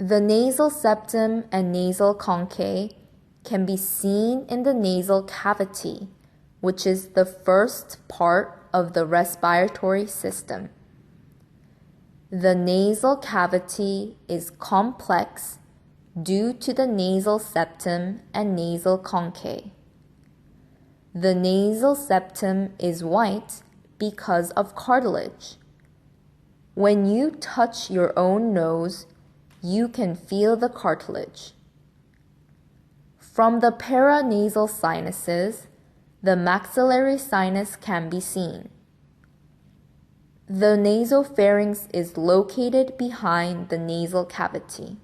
The nasal septum and nasal conchae can be seen in the nasal cavity, which is the first part of the respiratory system. The nasal cavity is complex due to the nasal septum and nasal conchae. The nasal septum is white because of cartilage. When you touch your own nose, you can feel the cartilage. From the paranasal sinuses, the maxillary sinus can be seen. The nasopharynx is located behind the nasal cavity.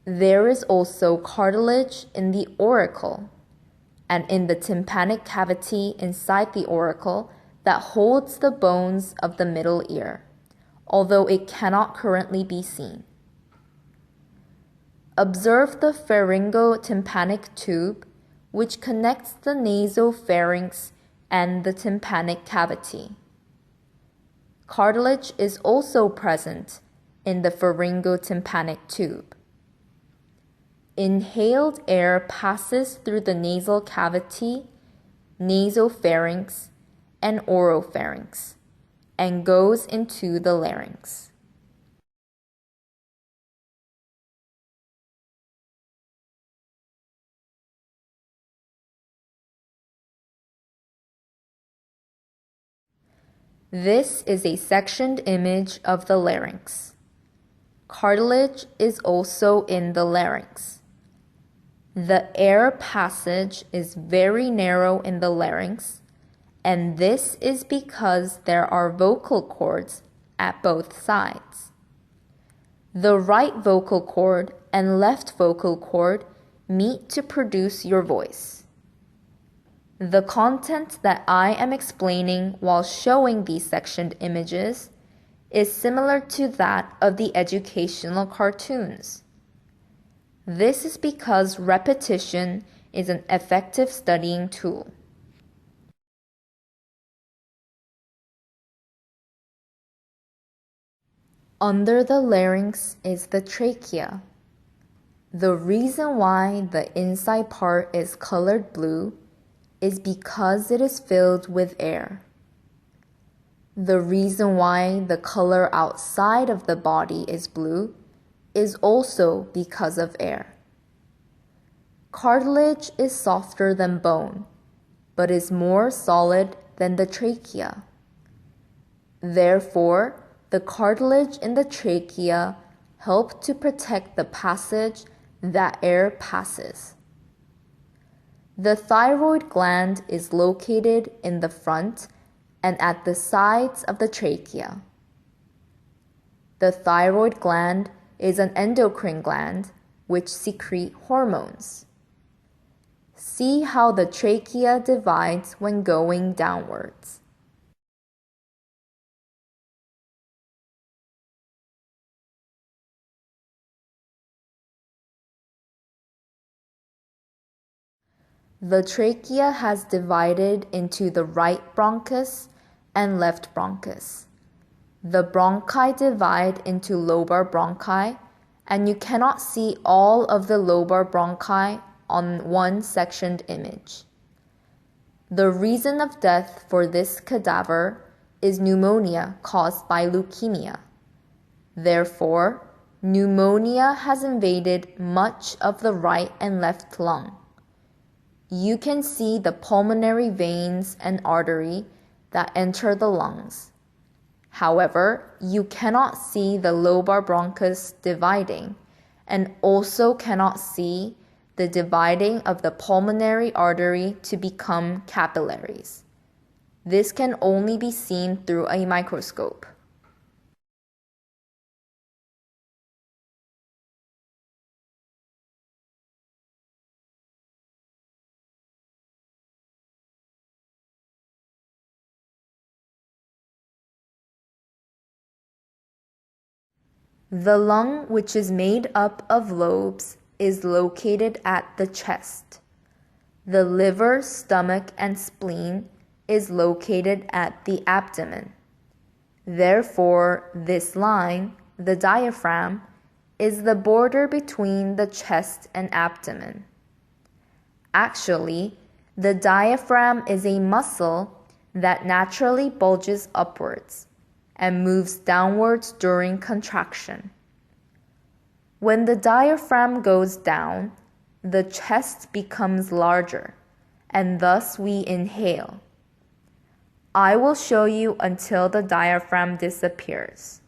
There is also cartilage in the auricle and in the tympanic cavity inside the auricle that holds the bones of the middle ear, although it cannot currently be seen. Observe the pharyngotympanic tube, which connects the nasopharynx and the tympanic cavity. Cartilage is also present in the pharyngotympanic tube. Inhaled air passes through the nasal cavity, nasopharynx, and oropharynx, and goes into the larynx. This is a sectioned image of the larynx. Cartilage is also in the larynx. The air passage is very narrow in the larynx, and this is because there are vocal cords at both sides. The right vocal cord and left vocal cord meet to produce your voice. The content that I am explaining while showing these sectioned images is similar to that of the educational cartoons. This is because repetition is an effective studying tool. Under the larynx is the trachea. The reason why the inside part is colored blue is because it is filled with air. The reason why the color outside of the body is blue is also because of air. Cartilage is softer than bone, but is more solid than the trachea. Therefore, the cartilage in the trachea helps to protect the passage that air passes. The thyroid gland is located in the front and at the sides of the trachea. The thyroid gland is an endocrine gland which secrete hormones. See how the trachea divides when going downwards. The trachea has divided into the right bronchus and left bronchus. The bronchi divide into lobar bronchi, and you cannot see all of the lobar bronchi on one sectioned image. The reason of death for this cadaver is pneumonia caused by leukemia. Therefore, pneumonia has invaded much of the right and left lung. You can see the pulmonary veins and artery that enter the lungs. However, you cannot see the lobar bronchus dividing, and also cannot see the dividing of the pulmonary artery to become capillaries. This can only be seen through a microscope. The lung, which is made up of lobes, is located at the chest. The liver, stomach, and spleen is located at the abdomen. Therefore, this line, the diaphragm, is the border between the chest and abdomen. Actually, the diaphragm is a muscle that naturally bulges upwards and moves downwards during contraction. When the diaphragm goes down, the chest becomes larger, and thus we inhale. I will show you until the diaphragm disappears.